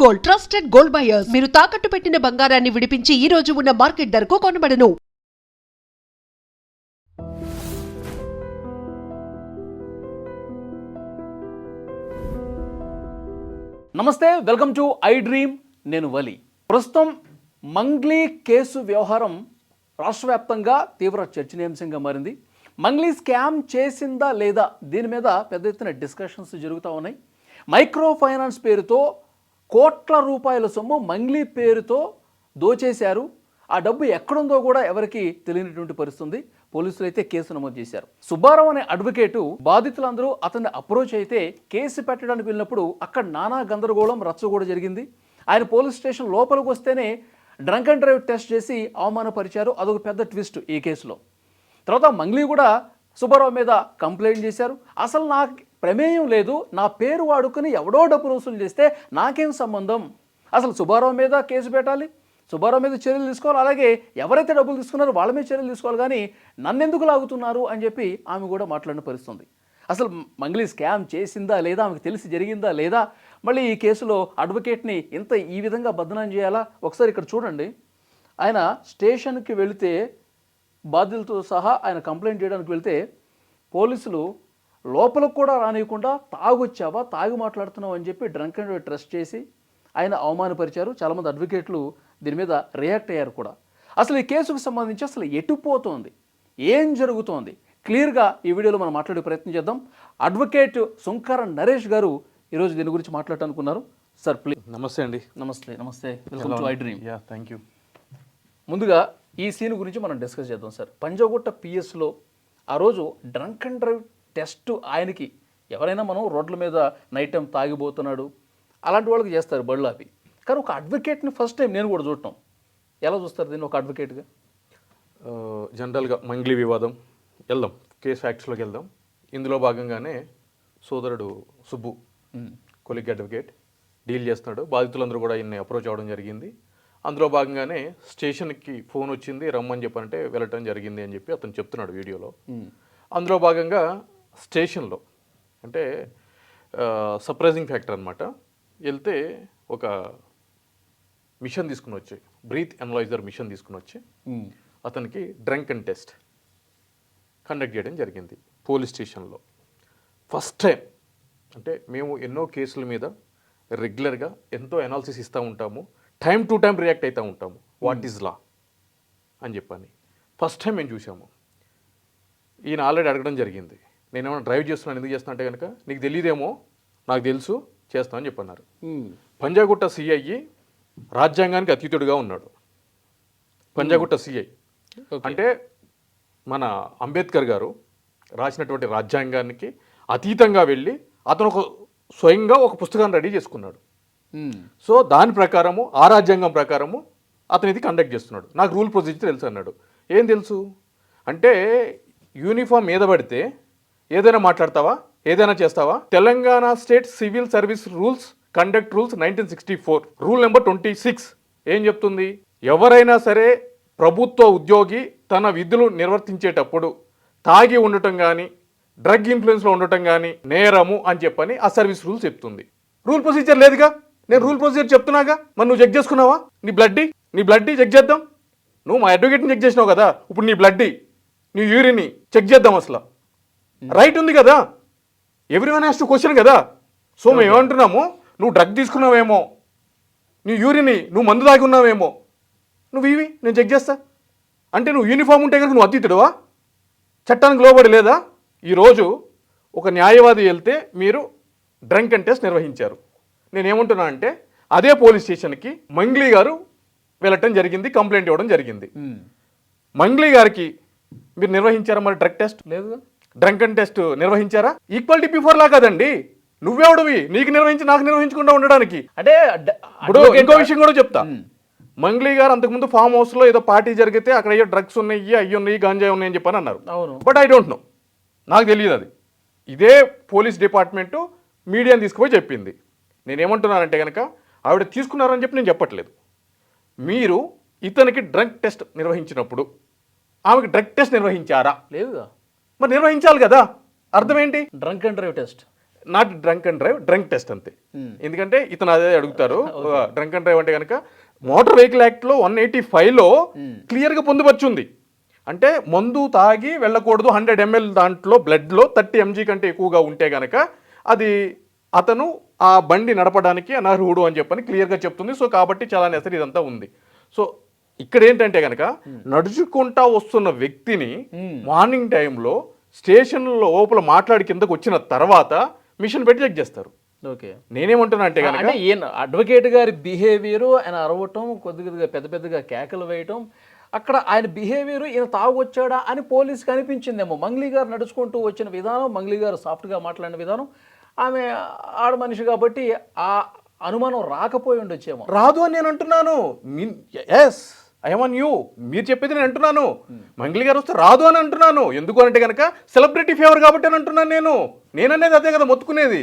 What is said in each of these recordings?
Gold, trusted gold buyers. మీరు తాకట్టు పెట్టిన బంగారాన్ని విడిపించి ఈ రోజు ఉన్న మార్కెట్ ధరకు కొనబడను. నమస్తే, వెల్కమ్ టు ఐ డ్రీమ్. నేను వలి. ప్రస్తుతం మంగ్లీ కేసు వ్యవహారం రాష్ట్ర వ్యాప్తంగా తీవ్ర చర్చనీయాంశంగా మారింది. మంగ్లీ స్కామ్ చేసిందా లేదా దీని మీద పెద్ద ఎత్తున డిస్కషన్స్ జరుగుతూ ఉన్నాయి. మైక్రో ఫైనాన్స్ పేరుతో కోట్ల రూపాయల సొమ్ము మంగ్లీ పేరుతో దోచేశారు. ఆ డబ్బు ఎక్కడుందో కూడా ఎవరికి తెలియనటువంటి పరిస్థితుంది. పోలీసులు అయితే కేసు నమోదు చేశారు. సుబ్బారావు అనే అడ్వకేటు బాధితులందరూ అతన్ని అప్రోచ్ అయితే కేసు పెట్టడానికి వెళ్ళినప్పుడు అక్కడ నానా గందరగోళం రచ్చ కూడా జరిగింది. ఆయన పోలీస్ స్టేషన్ లోపలికి వస్తేనే డ్రంక్ అండ్ డ్రైవ్ టెస్ట్ చేసి అవమానపరిచారు. అదొక పెద్ద ట్విస్ట్ ఈ కేసులో. తర్వాత మంగ్లీ కూడా సుబ్బారావు మీద కంప్లైంట్ చేశారు. అసలు నాకు ప్రమేయం లేదు, నా పేరు వాడుకుని ఎవడో డబ్బులు వసూలు చేస్తే నాకేం సంబంధం, అసలు సుబ్బారావు మీద కేసు పెట్టాలి, సుబ్బారావు మీద చర్యలు తీసుకోవాలి, అలాగే ఎవరైతే డబ్బులు తీసుకున్నారో వాళ్ళ మీద చర్యలు తీసుకోవాలి, కానీ నన్నెందుకు లాగుతున్నారు అని చెప్పి ఆమె కూడా మాట్లాడిన పరిస్థితుంది. అసలు మంగ్లీ స్కామ్ చేసిందా లేదా, ఆమెకు తెలిసి జరిగిందా లేదా, మళ్ళీ ఈ కేసులో అడ్వకేట్ని ఇంత ఈ విధంగా బదనాం చేయాలా? ఒకసారి ఇక్కడ చూడండి. ఆయన స్టేషన్కి వెళితే బాధ్యులతో సహా ఆయన కంప్లైంట్ చేయడానికి వెళ్తే పోలీసులు లోపలకు కూడా రానియకుండా తాగొచ్చావా, తాగి మాట్లాడుతున్నావు అని చెప్పి డ్రంక్ అండ్ డ్రైవ్ టెస్ట్ చేసి ఆయన అవమానపరిచారు. చాలామంది అడ్వకేట్లు దీని మీద రియాక్ట్ అయ్యారు కూడా. అసలు ఈ కేసుకు సంబంధించి అసలు ఎటుపోతోంది, ఏం జరుగుతోంది, క్లియర్గా ఈ వీడియోలో మనం మాట్లాడే ప్రయత్నం చేద్దాం. అడ్వకేట్ సుంకర నరేష్ గారు ఈరోజు దీని గురించి మాట్లాడటానుకున్నారు. Sir please. నమస్తే అండి. నమస్తే. Welcome to I dream. Thank you. ముందుగా ఈ సీన్ గురించి మనం డిస్కస్ చేద్దాం సార్. పంజాగుట్ట పిఎస్లో ఆ రోజు డ్రంక్ అండ్ డ్రైవ్ టెస్ట్ ఆయనకి, ఎవరైనా మనం రోడ్ల మీద నైట్ టైం తాగిపోతున్నాడు అలాంటి వాళ్ళకి చేస్తారు బళ్ళు ఆపి, కానీ ఒక అడ్వకేట్ని ఫస్ట్ టైం నేను కూడా చూడటం. ఎలా చూస్తారు దీన్ని ఒక అడ్వకేట్గా? జనరల్గా మంగ్లీ వివాదం వెళ్దాం, కేసు ఫ్యాక్ట్స్లోకి వెళ్దాం. ఇందులో భాగంగానే సోదరుడు సుబ్బు కొలిగ్ అడ్వకేట్ డీల్ చేస్తున్నాడు. బాధితులందరూ కూడా ఈయన్ని అప్రోచ్ అవ్వడం జరిగింది. అందులో భాగంగానే స్టేషన్కి ఫోన్ వచ్చింది, రమ్మని చెప్పనంటే వెళ్ళటం జరిగింది అని చెప్పి అతను చెప్తున్నాడు వీడియోలో. అందులో భాగంగా స్టేషన్లో అంటే సర్ప్రైజింగ్ ఫ్యాక్టర్ అనమాట, వెళ్తే ఒక మిషన్ తీసుకుని వచ్చి, బ్రీత్ అనలైజర్ మిషన్ తీసుకుని వచ్చి అతనికి డ్రంక్ అండ్ టెస్ట్ కండక్ట్ చేయడం జరిగింది పోలీస్ స్టేషన్లో. ఫస్ట్ టైం అంటే మేము ఎన్నో కేసుల మీద రెగ్యులర్గా ఎంతో అనాలిసిస్ ఇస్తూ ఉంటాము, టైం టు టైం రియాక్ట్ అవుతూ ఉంటాము, వాట్ ఈజ్ లా అని చెప్పని. ఫస్ట్ టైం మేము చూసాము. ఈయన ఆల్రెడీ అడగడం జరిగింది, నేనేమైనా డ్రైవ్ చేస్తున్నాను, ఎందుకు చేస్తున్నా అంటే కనుక నీకు తెలియదేమో, నాకు తెలుసు, చేస్తామని చెప్పన్నారు. పంజాగుట్ట సిఐ రాజ్యాంగానికి అతీతుడిగా ఉన్నాడు. పంజాగుట్ట సిఐ అంటే మన అంబేద్కర్ గారు రాసినటువంటి రాజ్యాంగానికి అతీతంగా వెళ్ళి అతను స్వయంగా ఒక పుస్తకాన్ని రెడీ చేసుకున్నాడు. సో దాని ప్రకారము, ఆ రాజ్యాంగం ప్రకారము అతను ఇది కండక్ట్ చేస్తున్నాడు. నాకు రూల్ ప్రొసీజర్ తెలుసు అన్నాడు. ఏం తెలుసు అంటే, యూనిఫామ్ మీద పడితే ఏదైనా మాట్లాడతావా, ఏదైనా చేస్తావా? Telangana state civil service rules, conduct rules 1964 rule number 26 ఏం చెప్తుంది? ఎవరైనా సరే ప్రభుత్వ ఉద్యోగి తన విధులు నిర్వర్తించేటప్పుడు తాగి ఉండటం కానీ, డ్రగ్ ఇన్ఫ్లుయెన్స్లో ఉండటం కానీ నేరము అని చెప్పని ఆ సర్వీస్ రూల్స్ చెప్తుంది. రూల్ ప్రొసీజర్ లేదుగా, నేను రూల్ ప్రొసీజర్ చెప్తున్నాగా, మరి నువ్వు చెక్ చేసుకున్నావా? నీ బ్లడ్ చెక్ చేద్దాం. నువ్వు మా అడ్వకేట్ని చెక్ చేసినావు కదా, ఇప్పుడు నీ బ్లడ్, నీ యూరిన్ని చెక్ చేద్దాం. అసలు రైట్ ఉంది కదా, ఎవ్రీవన్ హ్యాస్ టు క్వశ్చన్ కదా. సో మేము ఏమంటున్నాము, నువ్వు డ్రగ్ తీసుకున్నావేమో, నీ యూరిన్ని నువ్వు మందు తాగి ఉన్నావేమో, నువ్వు ఇవి నేను చెక్ చేస్తా అంటే నువ్వు యూనిఫామ్ ఉంటే కనుక నువ్వు అతీతుడువా? చట్టానికి లోబడి లేదా? ఈరోజు ఒక న్యాయవాది వెళ్తే మీరు డ్రంక్ అండ్ టెస్ట్ నిర్వహించారు. నేనేమంటున్నా అంటే అదే పోలీస్ స్టేషన్కి మంగ్లీ గారు వెళ్ళటం జరిగింది, కంప్లైంట్ ఇవ్వడం జరిగింది. మంగ్లీ గారికి మీరు నిర్వహించారా మరి డ్రగ్ టెస్ట్? లేదు. డ్రంక్ అండ్ టెస్ట్ నిర్వహించారా? ఈక్వాలిటీ బిఫోర్ లా కదండి. నువ్వెవడవి నీకు నిర్వహించి నాకు నిర్వహించకుండా ఉండడానికి? అంటే ఇప్పుడు ఇంకో విషయం కూడా చెప్తా. మంగ్లీ గారు అంతకుముందు ఫామ్ హౌస్లో ఏదో పార్టీ జరిగితే అక్కడ అయ్యో డ్రగ్స్ ఉన్నాయి, అయ్యి ఉన్నాయి, గాంజా ఉన్నాయి అని చెప్పని అన్నారు. బట్ ఐ డోంట్ నో, నాకు తెలియదు అది. ఇదే పోలీస్ డిపార్ట్మెంటు మీడియాని తీసుకుపోయి చెప్పింది. నేనేమంటున్నానంటే కనుక ఆవిడ తీసుకున్నారని చెప్పి నేను చెప్పట్లేదు. మీరు ఇతనికి డ్రగ్ టెస్ట్ నిర్వహించినప్పుడు ఆమెకి డ్రగ్ టెస్ట్ నిర్వహించారా? లేదుగా. మరి నిర్వహించాలి కదా, అర్థం ఏంటి? Drunk and drive test not drunk and drive, drunk test అంతే. ఎందుకంటే ఇతను అదే అడుగుతారు. డ్రంక్ అండ్ డ్రైవ్ అంటే కనుక మోటార్ వెహికల్ యాక్ట్లో 185లో క్లియర్గా పొందుపర్చుంది. అంటే మందు తాగి వెళ్ళకూడదు, 100 ml దాంట్లో బ్లడ్లో 30 mg కంటే ఎక్కువగా ఉంటే కనుక అది అతను ఆ బండి నడపడానికి అనర్హుడు అని చెప్పని క్లియర్గా చెప్తుంది. సో కాబట్టి చాలా నెసరీ ఇదంతా ఉంది. సో ఇక్కడ ఏంటంటే కనుక నడుచుకుంటా వస్తున్న వ్యక్తిని మార్నింగ్ టైంలో స్టేషన్ లోపల మాట్లాడి కిందకు వచ్చిన తర్వాత మిషన్ పెట్టి చెక్ చేస్తారు. ఓకే, నేనేమంటున్నా అంటే కనుక అంటే ఈయన అడ్వకేట్ గారి బిహేవియర్, ఆయన అరవటం, కొద్దిగా పెద్ద పెద్దగా కేకలు వేయటం, అక్కడ ఆయన బిహేవియర్ ఈయన తాగొచ్చాడా అని పోలీస్కి అనిపించిందేమో. మంగ్లీ గారు నడుచుకుంటూ వచ్చిన విధానం, మంగ్లీ గారు సాఫ్ట్గా మాట్లాడిన విధానం, ఆమె ఆడ మనిషి కాబట్టి ఆ అనుమానం రాకపోయి ఉండొచ్చేమో. రాదు అని నేను అంటున్నాను. ఎస్ ఐఎమ్ యూ, మీరు చెప్పేది నేను అంటున్నాను. మంగ్లీ గారు వస్తే రాదు అని అంటున్నాను. ఎందుకు అంటే కనుక సెలబ్రిటీ ఫేవర్ కాబట్టి అని అంటున్నాను. నేననేది అదే కదా మొత్తుకునేది.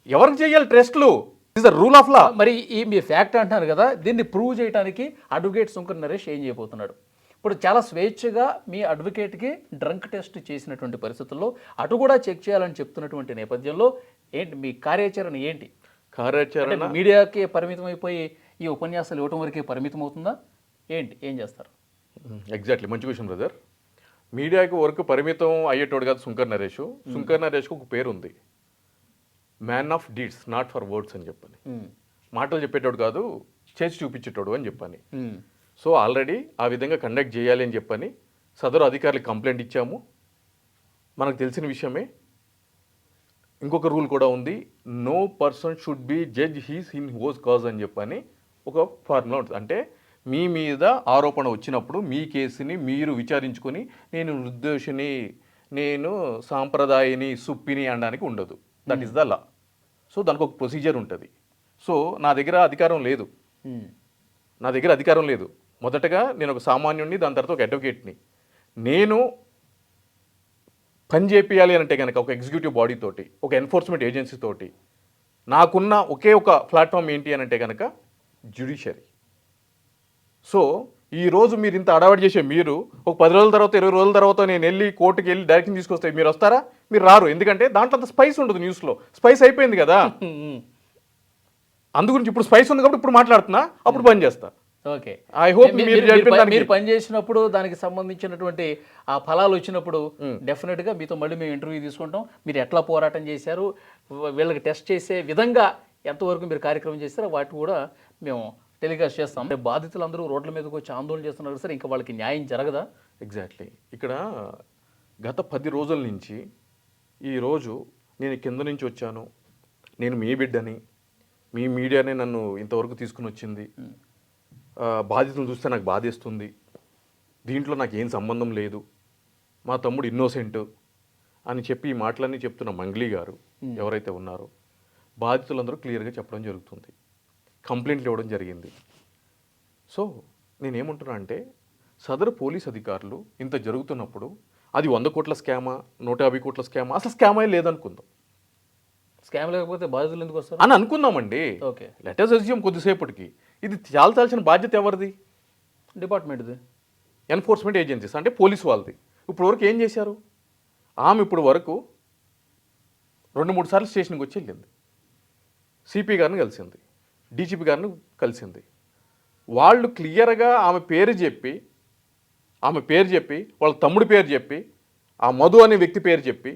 ఎవరికి చేయాలి టెస్ట్లు? Is the rule of law. మరి ఈ మీ ఫ్యాక్ట్ అంటున్నారు కదా, దీన్ని ప్రూవ్ చేయడానికి అడ్వకేట్ శంకర్ నరేష్ ఏం చేయబోతున్నాడు? ఇప్పుడు చాలా స్వేచ్ఛగా మీ అడ్వకేట్కి డ్రంక్ టెస్ట్ చేసినటువంటి పరిస్థితుల్లో అటు కూడా చెక్ చేయాలని చెప్తున్నటువంటి నేపథ్యంలో ఏంటి మీ కార్యాచరణ ఏంటి? కార్యాచరణ మీడియాకి పరిమితం అయిపోయి ఈ ఉపన్యాసాలు ఇవ్వటం వరకే పరిమితం అవుతుందా ఏంటి? ఏం చేస్తారు? ఎగ్జాక్ట్లీ, మంచి క్వశ్చన్ బ్రదర్. మీడియాకి వరకు పరిమితం అయ్యేటోడు కాదు శంకర్ నరేష్. శంకర్ నరేష్కి ఒక పేరు ఉంది, man of deeds not for words అని చెప్పని. మాటలు చెప్పేటోడు కాదు, చేసి చూపించేటోడు అని చెప్పని. సో ఆల్రెడీ ఆ విధంగా కండక్ట్ చేయాలి అని చెప్పని సదరు అధికారులకు కంప్లైంట్ ఇచ్చాము. మనకు తెలిసిన విషయమే. ఇంకొక రూల్ కూడా ఉంది, no person should be judge his in his cause అని చెప్పని ఒక ఫార్ములా ఉంటుంది. అంటే మీ మీద ఆరోపణ వచ్చినప్పుడు మీ కేసుని మీరు విచారించుకొని నేను నిర్దోషిని, నేను సాంప్రదాయని, సుప్పిని అనడానికి ఉండదు. That is the law. So దానికి ఒక ప్రొసీజర్ ఉంటుంది. సో నా దగ్గర అధికారం లేదు. మొదటగా నేను ఒక సామాన్యుడిని, దాని తర్వాత ఒక అడ్వకేట్ని. నేను పని చేపియాలి అంటే కనుక ఒక ఎగ్జిక్యూటివ్ బాడీ తోటి, ఒక ఎన్ఫోర్స్మెంట్ ఏజెన్సీ తోటి నాకున్న ఒకే ఒక ప్లాట్ఫామ్ ఏంటి అని అంటే కనుక జ్యుడిషియరీ. సో ఈరోజు మీరు ఇంత అడవాడు చేసే మీరు ఒక 10 రోజుల తర్వాత 20 రోజుల తర్వాత నేను వెళ్ళి కోర్టుకి వెళ్ళి డైరెక్షన్ తీసుకొస్తే మీరు వస్తారా? మీరు రారు. ఎందుకంటే దాంట్లో అంత స్పైస్ ఉండదు. న్యూస్లో స్పైస్ అయిపోయింది కదా. అందుగురించి ఇప్పుడు స్పైస్ ఉంది కాబట్టి ఇప్పుడు మాట్లాడుతున్నా, అప్పుడు పని చేస్తా. ఓకే, ఐ హోప్ మీరు పని చేసినప్పుడు దానికి సంబంధించినటువంటి ఆ ఫలాలు వచ్చినప్పుడు డెఫినెట్గా మీతో మళ్ళీ మేము ఇంటర్వ్యూ తీసుకుంటాం. మీరు ఎట్లా పోరాటం చేశారు, వీళ్ళకి టెస్ట్ చేసే విధంగా ఎంతవరకు మీరు కార్యక్రమం చేస్తారో వాటి కూడా మేము టెలికాస్ట్ చేస్తాం. బాధితులందరూ రోడ్ల మీదకి వచ్చి ఆందోళన చేస్తున్నారు సార్, ఇంకా వాళ్ళకి న్యాయం జరగదా? ఎగ్జాక్ట్లీ. ఇక్కడ గత 10 రోజుల నుంచి ఈరోజు నేను కింద నుంచి వచ్చాను, నేను మీ బిడ్డని, మీ మీడియానే నన్ను ఇంతవరకు తీసుకుని వచ్చింది, బాధితులను చూస్తే నాకు బాధేస్తుంది, దీంట్లో నాకు ఏం సంబంధం లేదు, మా తమ్ముడు ఇన్నోసెంట్ అని చెప్పి ఈ మాటలన్నీ చెప్తున్న మంగ్లీ గారు ఎవరైతే ఉన్నారో బాధితులందరూ క్లియర్గా చెప్పడం జరుగుతుంది. కంప్లైంట్లు ఇవ్వడం జరిగింది. సో నేనేమంటున్నా అంటే సదరు పోలీస్ అధికారులు ఇంత జరుగుతున్నప్పుడు అది 100 కోట్ల స్కామా, 150 కోట్ల స్కామా, అసలు స్కామే లేదనుకుందాం. స్కామ్ లేకపోతే బాధితులు ఎందుకు వస్తారు అని అనుకుందామండి. ఓకే, లెట్ us assume కొద్దిసేపటికి ఇది చాల్సిన బాధ్యత ఎవరిది? డిపార్ట్మెంట్ది, ఎన్ఫోర్స్మెంట్ ఏజెన్సీస్ అంటే పోలీసు వాళ్ళది. ఇప్పుడు వరకు ఏం చేశారు? ఆమె ఇప్పుడు వరకు 2-3 సార్లు స్టేషన్కి వచ్చి వెళ్ళింది, సిపి గారిని కలిసింది, డీజీపీ గారిని కలిసింది. వాళ్ళు క్లియర్గా ఆమె పేరు చెప్పి వాళ్ళ తమ్ముడి పేరు చెప్పి, ఆ మధు అనే వ్యక్తి పేరు చెప్పి,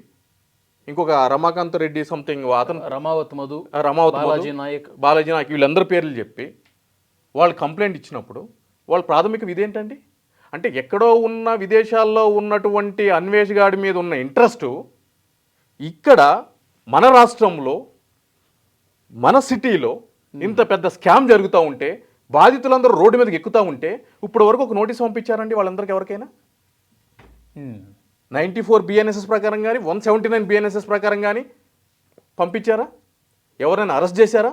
ఇంకొక రమాకాంత్ రెడ్డి సంథింగ్ అతను రమావత్ మధు, బాలాజీ నాయక్ వీళ్ళందరి పేర్లు చెప్పి వాళ్ళు కంప్లైంట్ ఇచ్చినప్పుడు వాళ్ళ ప్రాథమిక విధి ఏంటండి? అంటే ఎక్కడో ఉన్న విదేశాల్లో ఉన్నటువంటి అన్వేష్ గాడి మీద ఉన్న ఇంట్రెస్ట్ ఇక్కడ మన రాష్ట్రంలో మన సిటీలో ఇంత పెద్ద స్కామ్ జరుగుతూ ఉంటే బాధితులందరూ రోడ్డు మీదకి ఎక్కుతూ ఉంటే ఇప్పుడు వరకు ఒక నోటీస్ పంపించారండి వాళ్ళందరికీ ఎవరికైనా? 94 BNSS ప్రకారం కానీ 179 BNSS ప్రకారం కానీ పంపించారా? ఎవరైనా అరెస్ట్ చేశారా?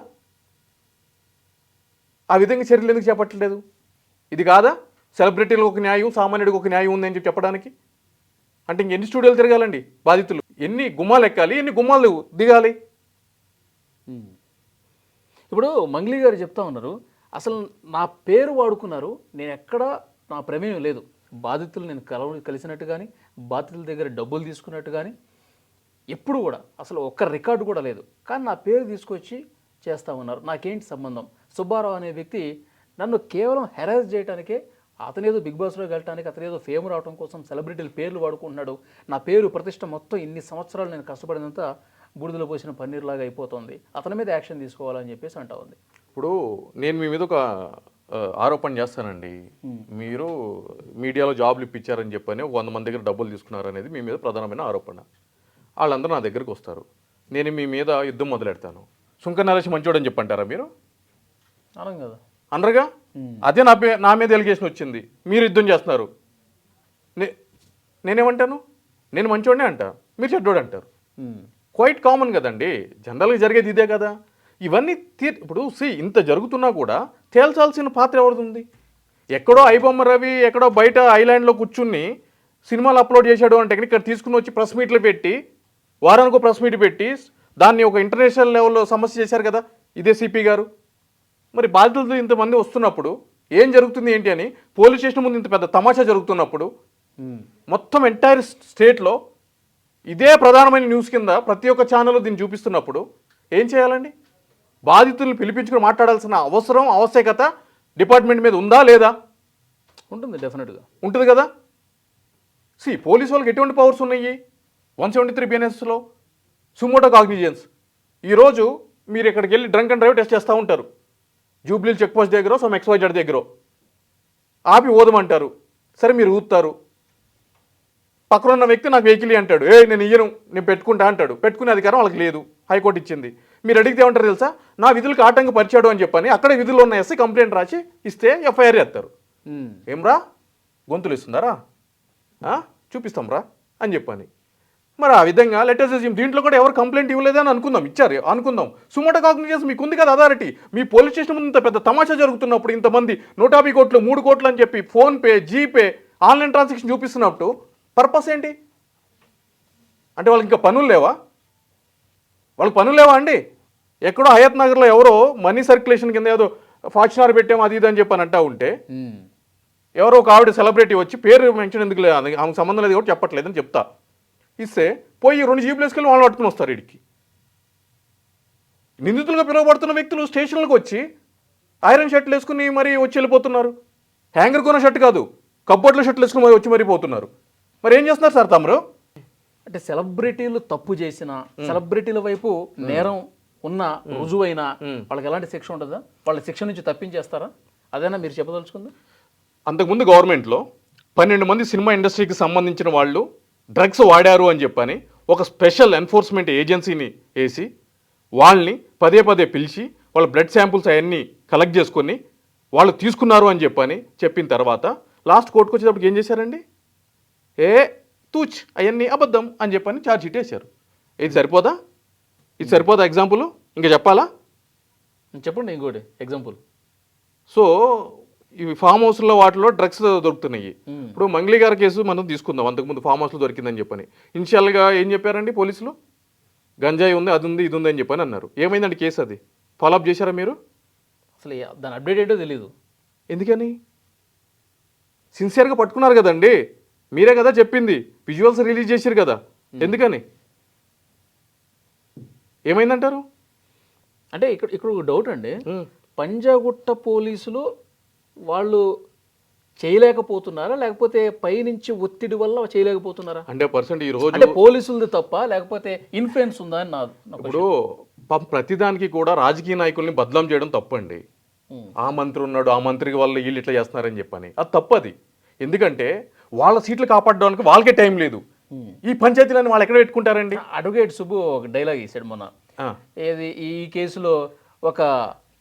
ఆ విధంగా చర్యలు ఎందుకు చేపట్టలేదు? ఇది కాదా సెలబ్రిటీలకు ఒక న్యాయం, సామాన్యుడికి ఒక న్యాయం ఉందని చెప్పడానికి? అంటే ఇంకెన్ని స్టూడియోలు తిరగాలండి బాధితులు? ఎన్ని గుమ్మాలు ఎక్కాలి, ఎన్ని గుమ్మాలు దిగాలి? ఇప్పుడు మంగ్లీ గారు చెప్తా ఉన్నారు, అసలు నా పేరు వాడుకున్నారు, నేను ఎక్కడ నా ప్రమేయం లేదు, బాధితులు నేను కలిసినట్టు కానీ బాధితుల దగ్గర డబ్బులు తీసుకున్నట్టు కానీ ఎప్పుడు కూడా అసలు ఒక్క రికార్డు కూడా లేదు. కానీ నా పేరు తీసుకొచ్చి చేస్తూ ఉన్నారు. నాకేంటి సంబంధం? సుబ్బారావు అనే వ్యక్తి నన్ను కేవలం హెరాస్ చేయడానికే, అతనేదో బిగ్ బాస్లోకి వెళ్ళడానికి, అతనేదో ఫేమ్ రావడం కోసం సెలబ్రిటీల పేర్లు వాడుకుంటున్నాడు. నా పేరు ప్రతిష్ట మొత్తం ఇన్ని సంవత్సరాలు నేను కష్టపడినంత బూడిదలో పోసిన పన్నీర్లాగా అయిపోతుంది. అతని మీద యాక్షన్ తీసుకోవాలని చెప్పేసి అంటా ఉంది. ఇప్పుడు నేను మీ మీద ఒక ఆరోపణ చేస్తానండి. మీరు మీడియాలో జాబ్లు ఇప్పించారని చెప్పని 100 మంది దగ్గర డబ్బులు తీసుకున్నారనేది మీ మీద ప్రధానమైన ఆరోపణ. వాళ్ళందరూ నా దగ్గరికి వస్తారు. నేను మీ మీద యుద్ధం మొదలెడతాను. సుంకర నరేష్ మంచోడని చెప్పంటారా మీరు? అనం కదా అనరుగా? అదే నా మీద ఎలిగేషన్ వచ్చింది. మీరు యుద్ధం చేస్తున్నారు. నేనేమంటాను? నేను మంచోడనే అంటా, మీరు చెడ్డోడు అంటారు. క్వైట్ కామన్ కదండి. జనరల్గా జరిగేది ఇదే కదా. ఇవన్నీ ఇప్పుడు ఇంత జరుగుతున్నా కూడా తేల్చాల్సిన పాత్ర ఎవరిది? ఎక్కడో ఐబొమ్మ రవి ఎక్కడో బయట ఐలాండ్లో కూర్చుని సినిమాలు అప్లోడ్ చేశాడు అంటే ఇక్కడ తీసుకుని వచ్చి ప్రెస్ మీట్లు పెట్టి, వారానికి ప్రెస్ మీట్ పెట్టి దాన్ని ఒక ఇంటర్నేషనల్ లెవెల్లో సమస్య చేశారు కదా ఇదే సిపి గారు. మరి బాధితులతో ఇంతమంది వస్తున్నప్పుడు ఏం జరుగుతుంది ఏంటి అని పోలీస్ స్టేషన్ ముందు ఇంత పెద్ద తమాషా జరుగుతున్నప్పుడు మొత్తం ఎంటైర్ స్టేట్లో ఇదే ప్రధానమైన న్యూస్ కింద ప్రతి ఒక్క ఛానల్లో దీన్ని చూపిస్తున్నప్పుడు ఏం చేయాలండి? బాధితుల్ని పిలిపించుకుని మాట్లాడాల్సిన అవసరం, ఆవశ్యకత డిపార్ట్మెంట్ మీద ఉందా లేదా? ఉంటుంది, డెఫినెట్గా ఉంటుంది కదా. పోలీసు వాళ్ళకి ఎటువంటి పవర్స్ ఉన్నాయి? 173 BNSలో సుమోటో కాగ్నిజెన్స్. ఈరోజు మీరు ఇక్కడికి వెళ్ళి డ్రంక్ అండ్ డ్రైవ్ టెస్ట్ చేస్తూ ఉంటారు. జూబ్లీ చెక్ పోస్ట్ దగ్గర సమ్ XYZ దగ్గర ఆపి ఓదమంటారు. సరే మీరు ఊదుతారు. పక్కన ఉన్న వ్యక్తి నాకు వెహికల్ అంటాడు. నేను ఇయ్యను, నేను పెట్టుకుంటా అంటాడు. పెట్టుకునే అధికారం వాళ్ళకి లేదు, హైకోర్టు ఇచ్చింది. మీరు అడిగితే ఏమంటారు తెలుసా? నా విధులకు ఆటంకం పరిచాడు అని చెప్పని అక్కడే విధుల్లో ఉన్న ఎస్ఐ కంప్లైంట్ రాసి ఇస్తే FIR చేస్తారు. ఏమ్రా గొంతులు ఇస్తున్నారా? చూపిస్తాం రా అని చెప్పని. మరి ఆ విధంగా లెటర్స్ దీంట్లో కూడా ఎవరు కంప్లైంట్ ఇవ్వలేదని అనుకుందాం, ఇచ్చారు అనుకుందాం. సుమోటో కాగ్నిజెన్స్ మీకు ఉంది కదా అథారిటీ. మీ పోలీస్ స్టేషన్ ముందు ఇంత పెద్ద తమాషా జరుగుతున్నప్పుడు ఇంతమంది 150 కోట్లు 3 కోట్లు అని చెప్పి ఫోన్పే, జీపే, ఆన్లైన్ ట్రాన్సాక్షన్ చూపిస్తున్నప్పుడు పర్పస్ ఏంటి? అంటే వాళ్ళకి ఇంకా పనులు లేవా? వాళ్ళకి పనులు లేవా అండి? ఎక్కడో హయత్ నగర్లో ఎవరో మనీ సర్క్యులేషన్ కింద ఏదో ఫార్చునర్ పెట్టాము అది ఇది అని చెప్పని అంటా ఉంటే ఎవరో ఒక ఆవిడ సెలబ్రిటీ వచ్చి పేరు మెన్షన్ ఎందుకు లేదు, ఆమెకు సంబంధం లేదు కూడా చెప్పట్లేదని చెప్తా ఇస్తే పోయి 2 జీపులు వేసుకెళ్ళి వాళ్ళు పట్టుకుని వస్తారు. ఇడికి నిందితులుగా పిలువబడుతున్న వ్యక్తులు స్టేషన్లకు వచ్చి ఐరన్ షర్ట్లు వేసుకుని మరీ వచ్చి వెళ్ళిపోతున్నారు. హ్యాంగర్ కొన్న షర్ట్ కాదు, కబ్బోర్డ్లో షర్ట్లు వేసుకుని మరి వచ్చి మరీ పోతున్నారు. మరి ఏం చేస్తున్నారు సార్ తమరు? అంటే సెలబ్రిటీలు తప్పు చేసిన, సెలబ్రిటీల వైపు నేరం ఉన్న రుజువైనా వాళ్ళకి ఎలాంటి శిక్ష ఉంటుందా? వాళ్ళ శిక్ష నుంచి తప్పించేస్తారా? అదేనా మీరు చెప్పదలుచుకుంది? అంతకుముందు గవర్నమెంట్లో 12 మంది సినిమా ఇండస్ట్రీకి సంబంధించిన వాళ్ళు డ్రగ్స్ వాడారు అని చెప్పని ఒక స్పెషల్ ఎన్ఫోర్స్మెంట్ ఏజెన్సీని వేసి వాళ్ళని పదే పదే పిలిచి వాళ్ళ బ్లడ్ శాంపుల్స్ అవన్నీ కలెక్ట్ చేసుకొని వాళ్ళు తీసుకున్నారు అని చెప్పిన తర్వాత లాస్ట్ కోర్టుకు వచ్చేటప్పటికి ఏం చేశారండి? తూచ్ అవన్నీ అబద్ధం అని చెప్పని ఛార్జ్ షీట్ వేశారు. ఇది సరిపోదా? ఇది సరిపోదా ఎగ్జాంపుల్? ఇంకా చెప్పాలా? చెప్పండి ఇంకోటి ఎగ్జాంపుల్. సో ఇవి ఫామ్ హౌస్లో వాటిలో డ్రగ్స్ దొరుకుతున్నాయి. ఇప్పుడు మంగ్లీ గారి కేసు మనం తీసుకుందాం. అంతకుముందు ఫామ్ హౌస్లో దొరికిందని చెప్పని ఇనిషియల్గా ఏం చెప్పారండి పోలీసులు? గంజాయి ఉంది, అది ఉంది, ఇది ఉంది అని చెప్పని అన్నారు. ఏమైందండి కేసు? అది ఫాలోఅప్ చేశారా మీరు? అసలు దాని అప్డేట్ ఏంటో తెలీదు. ఎందుకని? సిన్సియర్గా పట్టుకున్నారు కదండి, మీరే కదా చెప్పింది. విజువల్స్ రిలీజ్ చేశారు కదా, ఎందుకని? ఏమైందంటారు? అంటే ఇక్కడ ఒక డౌట్ అండి. పంజాగుట్ట పోలీసులు వాళ్ళు చేయలేకపోతున్నారా, లేకపోతే పైనుంచి ఒత్తిడి వల్ల చేయలేకపోతున్నారా? 100% ఈ రోజు అంటే పోలీసులది తప్ప, లేకపోతే ఇన్ఫ్లుయెన్స్ ఉందా అని ఇప్పుడు ప్రతిదానికి కూడా రాజకీయ నాయకుల్ని బదలాం చేయడం తప్పండి. ఆ మంత్రి ఉన్నాడు, ఆ మంత్రికి వాళ్ళు వీళ్ళు ఇట్లా చేస్తున్నారని చెప్పని అది తప్పది. ఎందుకంటే వాళ్ళ సీట్లు కాపాడడానికి వాళ్ళకే టైం లేదు. ఈ పంచాయతీలను వాళ్ళు ఎక్కడ పెట్టుకుంటారండి? అడ్వకేట్ సుబ్బు ఒక డైలాగ్ ఇచ్చాడు మొన్న. ఏది ఈ కేసులో ఒక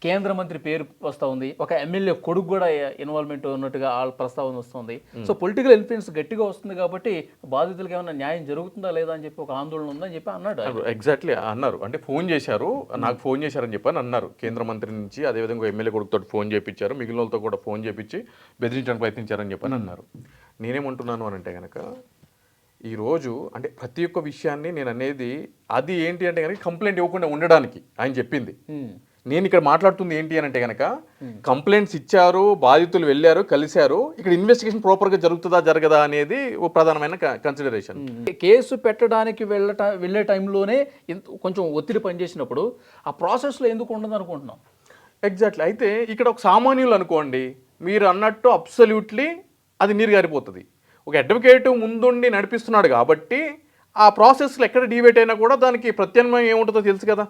కేంద్ర మంత్రి పేరు వస్తూ ఉంది, ఒక ఎమ్మెల్యే కొడుకు కూడా ఇన్వాల్వ్మెంట్ ఉన్నట్టుగా వాళ్ళ ప్రస్తావన వస్తుంది. సో పొలిటికల్ ఇన్ఫ్లుయెన్స్ గట్టిగా వస్తుంది కాబట్టి బాధితులకు ఏమైనా న్యాయం జరుగుతుందా లేదా అని చెప్పి ఒక ఆందోళన ఉందని చెప్పి అన్నాడు. ఎగ్జాక్ట్లీ అన్నారు. అంటే ఫోన్ చేశారు, నాకు ఫోన్ చేశారని చెప్పని అన్నారు. కేంద్ర మంత్రి నుంచి అదేవిధంగా ఎమ్మెల్యే కొడుకుతో ఫోన్ చేయించారు, మిగిలిన వాళ్ళతో కూడా ఫోన్ చేయించి బెదిరించడానికి ప్రయత్నించారని చెప్పని అన్నారు. నేనేమంటున్నాను అని అంటే కనుక ఈరోజు అంటే ప్రతి ఒక్క విషయాన్ని నేను అనేది అది ఏంటి అంటే కనుక కంప్లైంట్ ఇవ్వకుండా ఉండడానికి ఆయన చెప్పింది. నేను ఇక్కడ మాట్లాడుతుంది ఏంటి అని అంటే కనుక కంప్లైంట్స్ ఇచ్చారు, బాధితులు వెళ్ళారు, కలిశారు, ఇక్కడ ఇన్వెస్టిగేషన్ ప్రాపర్గా జరుగుతుందా జరగదా అనేది ఒక ప్రధానమైన కన్సిడరేషన్. కేసు పెట్టడానికి వెళ్ళే టైంలోనే కొంచెం ఒత్తిడి పనిచేసినప్పుడు ఆ ప్రాసెస్లో ఎందుకు ఉండదు అనుకుంటున్నాం. ఎగ్జాక్ట్లీ. అయితే ఇక్కడ ఒక సామాన్యులు అనుకోండి, మీరు అన్నట్టు అబ్సల్యూట్లీ అది నీరు గారిపోతుంది. ఒక అడ్వకేట్ ముందుండి నడిపిస్తున్నాడు కాబట్టి ఆ ప్రాసెస్లో ఎక్కడ డివేట్ అయినా కూడా దానికి ప్రత్యామ్నాయం ఏముంటుందో తెలుసు కదా.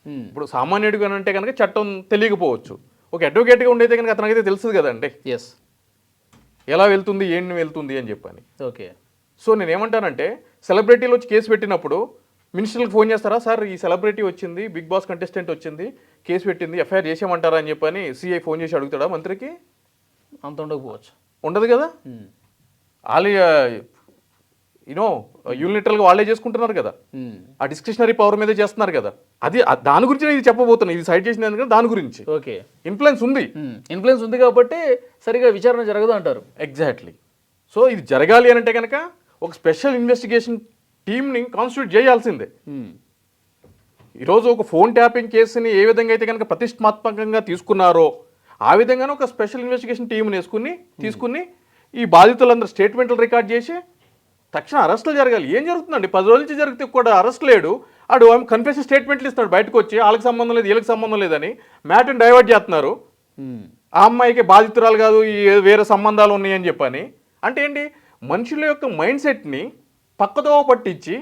ఇప్పుడు సామాన్యుడిగా అంటే కనుక చట్టం తెలియకపోవచ్చు, ఒక అడ్వకేట్గా ఉండేది కనుక అతనికైతే తెలుస్తుంది కదండి ఎస్, ఎలా వెళ్తుంది ఏంటి వెళ్తుంది అని చెప్పని. ఓకే. సో నేను ఏమంటానంటే సెలబ్రిటీలు వచ్చి కేసు పెట్టినప్పుడు మినిస్టర్లకు ఫోన్ చేస్తారా, సార్ ఈ సెలబ్రిటీ వచ్చింది, బిగ్ బాస్ కంటెస్టెంట్ వచ్చింది, కేసు పెట్టింది, ఎఫ్ఐఆర్ చేసామంటారా అని చెప్పని సిఐ ఫోన్ చేసి అడుగుతాడా మంత్రికి? అంత ఉండకపోవచ్చు, ఉండదు కదా. వాళ్ళు యూనిటరల్గా వాళ్ళే చేసుకుంటున్నారు కదా, ఆ డిస్క్రిషనరీ పవర్ మీదే చేస్తున్నారు కదా. అది దాని గురించి నేను ఇది చెప్పబోతున్నా, ఇది సైడ్ చేసిన ఎందుకంటే దాని గురించి ఓకే ఇన్ఫ్లుయెన్స్ ఉంది. ఇన్ఫ్లుయెన్స్ ఉంది కాబట్టి సరిగా విచారణ జరగదు అంటారు. ఎగ్జాక్ట్లీ. సో ఇది జరగాలి అని అంటే కనుక ఒక స్పెషల్ ఇన్వెస్టిగేషన్ టీమ్ని కాన్స్టిట్యూట్ చేయాల్సిందే. ఈరోజు ఒక ఫోన్ ట్యాపింగ్ కేసుని ఏ విధంగా అయితే కనుక ప్రతిష్టాత్మకంగా తీసుకున్నారో ఆ విధంగానే ఒక స్పెషల్ ఇన్వెస్టిగేషన్ టీంని తీసుకుని ఈ బాధితులందరూ స్టేట్మెంట్లు రికార్డ్ చేసి తక్షణ అరెస్టులు జరగాలి. ఏం జరుగుతుందండి, 10 రోజుల నుంచి జరిగితే కూడా అరెస్ట్ లేడు. ఆడు కన్ఫెషన్ స్టేట్మెంట్లు ఇస్తాడు బయటకు వచ్చి, వాళ్ళకి సంబంధం లేదు వీళ్ళకి సంబంధం లేదని మ్యాటర్ని డైవర్ట్ చేస్తున్నారు. ఆ అమ్మాయికి బాధితురాలు కాదు, ఈ వేరే సంబంధాలు ఉన్నాయని చెప్పని. అంటే ఏంటి, మనుషుల యొక్క మైండ్ సెట్ని పక్కదోవ పట్టించి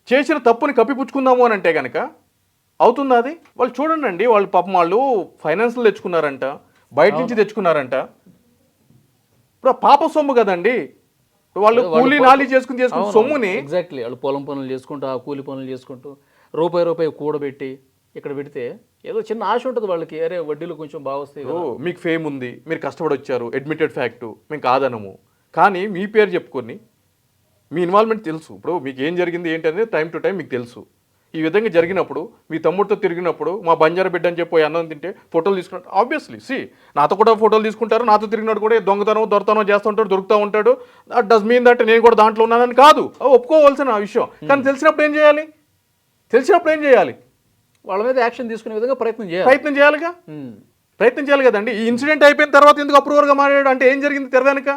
చేసిన తప్పుని కప్పిపుచ్చుకుందాము అని అంటే కనుక అవుతుందా అది? వాళ్ళు చూడండి, వాళ్ళు పాపం వాళ్ళు ఫైనాన్స్లు తెచ్చుకున్నారంట, బయట నుంచి తెచ్చుకున్నారంట. ఇప్పుడు పాప సొమ్ము కదండి, వాళ్ళు కూలీ నాలి చేసుకుని సొమ్ముని. ఎగ్జాక్ట్లీ, వాళ్ళు పొలం పనులు చేసుకుంటూ ఆ కూలి పనులు చేసుకుంటూ రూపాయి కూడబెట్టి ఇక్కడ పెడితే ఏదో చిన్న ఆశ ఉంటుంది వాళ్ళకి, అరే వడ్డీలు కొంచెం బాగా వస్తాయి. మీకు ఫేమ్ ఉంది, మీరు కష్టపడి వచ్చారు, అడ్మిటెడ్ ఫ్యాక్టు, మేము కాదనము. కానీ మీ పేరు చెప్పుకొని మీ ఇన్వాల్వ్మెంట్ తెలుసు, ఇప్పుడు మీకు ఏం జరిగింది ఏంటి అనేది టైం టు టైం మీకు తెలుసు. ఈ విధంగా జరిగినప్పుడు మీ తమ్ముడితో తిరిగినప్పుడు మా బంజారా బిడ్డ అని చెప్పి అన్నం తింటే ఫోటోలు తీసుకున్నాడు. ఆబ్వియస్లీ నాతో కూడా ఫోటోలు తీసుకుంటారు, నాతో తిరిగినాడు కూడా దొంగతనం చేస్తుంటాడు, దొరుకుతూ ఉంటాడు. దట్ డస్ మీన్ దట్ నేను కూడా దాంట్లో ఉన్నానని కాదు, ఒప్పుకోవాల్సిన విషయం. కానీ తెలిసినప్పుడు ఏం చేయాలి? వాళ్ళ మీద యాక్షన్ తీసుకునే విధంగా ప్రయత్నం చేయాలి కదండి. ఈ ఇన్సిడెంట్ అయిపోయిన తర్వాత ఎందుకు అప్రూవర్గా మారాడు అంటే ఏం జరిగింది తెరవెనుక?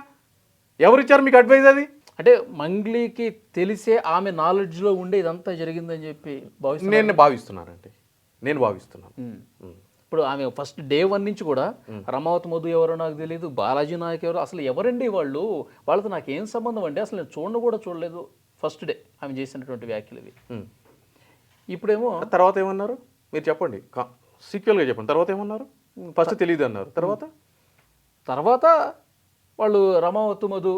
ఎవరిచ్చారు మీకు అడ్వైజ్? అది అంటే మంగ్లీకి తెలిసే ఆమె నాలెడ్జ్లో ఉండే ఇదంతా జరిగిందని చెప్పి నేను భావిస్తున్నాను. ఇప్పుడు ఆమె ఫస్ట్ డే 1 నుంచి కూడా రమావతి మధు ఎవరో నాకు తెలియదు, బాలాజీ నాయక్ ఎవరో, అసలు ఎవరండి వాళ్ళతో నాకు ఏం సంబంధం అండి, అసలు నేను చూడలేదు ఫస్ట్ డే ఆమె చేసినటువంటి వ్యాఖ్యలు ఇవి. ఇప్పుడేమో తర్వాత ఏమన్నారు మీరు చెప్పండి, సీక్వెల్గా చెప్పండి. తర్వాత ఏమన్నారు? ఫస్ట్ తెలియదు అన్నారు, తర్వాత వాళ్ళు రమావతి మధు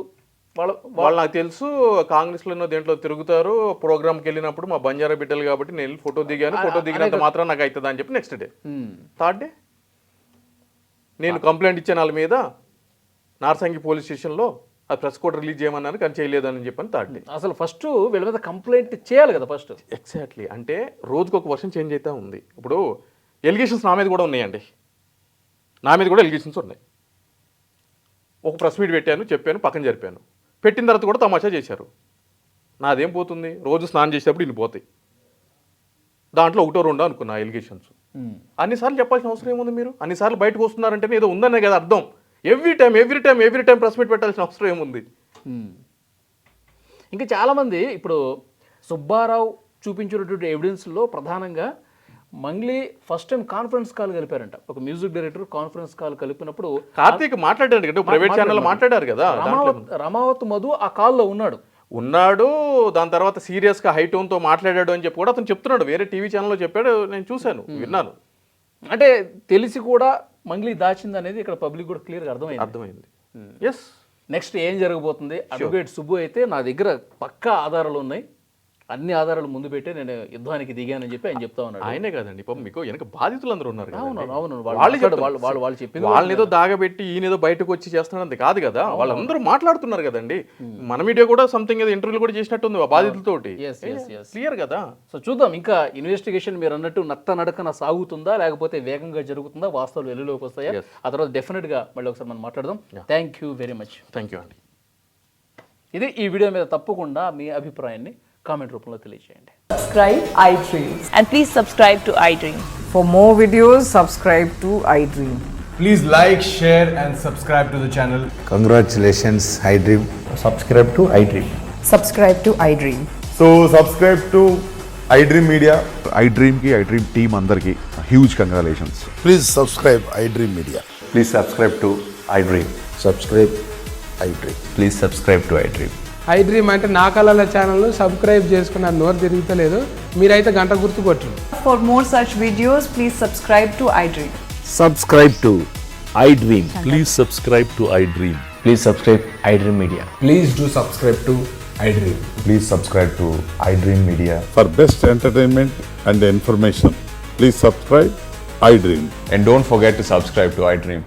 వాళ్ళు నాకు తెలుసు కాంగ్రెస్లో దేంట్లో తిరుగుతారు, ప్రోగ్రామ్కి వెళ్ళినప్పుడు మా బంజారా బిడ్డలు కాబట్టి నేను ఫోటో దిగినంత మాత్రం నాకు అవుతుందా అని చెప్పి నెక్స్ట్ డే, థర్డ్ డే నేను కంప్లైంట్ ఇచ్చాను వాళ్ళ మీద నార్సంగి పోలీస్ స్టేషన్లో, అది ప్రెస్ కోడ్ రిలీజ్ చేయమన్నాను కానీ చేయలేదని చెప్పని థర్డ్ డే. అసలు ఫస్ట్ వీళ్ళ మీద కంప్లైంట్ చేయాలి కదా ఫస్ట్. ఎగ్జాక్ట్లీ. అంటే రోజుకు ఒక వర్షన్ చేంజ్ అవుతా ఉంది. ఇప్పుడు ఎలిగేషన్స్ నా మీద కూడా ఉన్నాయండి, ఎలిగేషన్స్ ఉన్నాయి. ఒక ప్రెస్ మీట్ పెట్టాను, చెప్పాను, పక్కన జరిపాను. పెట్టిన తర్వాత కూడా తమాషా చేశారు. నాదేం పోతుంది, రోజు స్నానం చేసేటప్పుడు ఇన్ని పోతాయి, దాంట్లో 1-2 అనుకున్నా ఎలిగేషన్స్. అన్నిసార్లు చెప్పాల్సిన అవసరం ఏముంది? మీరు అన్నిసార్లు బయటకు వస్తున్నారంటే ఏదో ఉందనే కదా అర్థం. ఎవ్రీ టైం ప్రెస్ మీట్ పెట్టాల్సిన అవసరం ఏముంది? ఇంకా చాలామంది ఇప్పుడు సుబ్బారావు చూపించినటువంటి ఎవిడెన్స్లో ప్రధానంగా Mangli first time conference call కలిపారంట. ఒక మ్యూజిక్ డైరెక్టర్ కాన్ఫరెన్స్ కాల్ కలిపినప్పుడు కార్తీక్ మాట్లాడాడు కదా, ప్రైవేట్ ఛానల్ మాట్లాడారు కదా. రమావత్ మధు ఆ కాల్లో ఉన్నాడు. దాని తర్వాత సీరియస్గా హై టోన్తో మాట్లాడాడు అని చెప్పి కూడా అతను చెప్తున్నాడు, వేరే టీవీ ఛానల్లో చెప్పాడు, నేను చూశాను, విన్నాను. అంటే తెలిసి కూడా మంగ్లీ దాచింది అనేది ఇక్కడ పబ్లిక్ కూడా క్లియర్గా అర్థమైంది. ఎస్. నెక్స్ట్ ఏం జరగబోతుంది? అడ్వకేట్ సుబ్బు అయితే నా దగ్గర పక్కా ఆధారాలు ఉన్నాయి, అన్ని ఆధారాలు ముందు పెట్టే నేను యుద్ధానికి దిగానని చెప్పి ఆయన చెప్తా ఉన్నాడు. ఆయనే కాదండి, పాపం మీకు వెనక బాధితులందరూ ఉన్నారు. వాళ్ళు చెప్పింది వాళ్ళని ఏదో దాగబెట్టి ఈయనేదో బయటకు వచ్చి చేస్తున్నది కాదు కదా, వాళ్ళందరూ మాట్లాడుతున్నారు కదండి. మన మీడియా కూడా సంథింగ్ ఏదో ఇంటర్వ్యూలు కూడా చేసినట్టుంది బాధితులతోటి, క్లియర్ కదా. సో చూద్దాం, ఇంకా ఇన్వెస్టిగేషన్ మీరు అన్నట్టు నడకన సాగుతుందా లేకపోతే వేగంగా జరుగుతుందా, వాస్తవాలు వెలుగులోకి వస్తాయా, ఆ తర్వాత డెఫినెట్గా మళ్ళీ ఒకసారి మనం మాట్లాడదాం. Thank you very much. Thank you అండి. ఇది ఈ వీడియో మీద తప్పకుండా మీ అభిప్రాయాన్ని కామెంట్ రూపంలో తెలియజేయండి. Subscribe iDream. And please subscribe to iDream. For more videos, subscribe to iDream. Please like, share and subscribe to the channel. Congratulations, iDream. subscribe to iDream. Subscribe to iDream. So subscribe to iDream Media. iDream ki iDream team అందరికి huge congratulations. Please subscribe iDream Media. Please subscribe to iDream. Subscribe iDream. Please subscribe to iDream. iDream అంటే నా కళల ఛానల్ను subscribe చేసుకున్న నోరు తిరుగుతలేదు, మీరైతే గంట గుర్తు కొట్టండి. For more such videos, please subscribe to iDream. Subscribe to iDream. Please subscribe to iDream. Please subscribe iDream Media. Please do subscribe to iDream. Please subscribe to iDream Media. For best entertainment and information, please subscribe iDream. And don't forget to subscribe to iDream.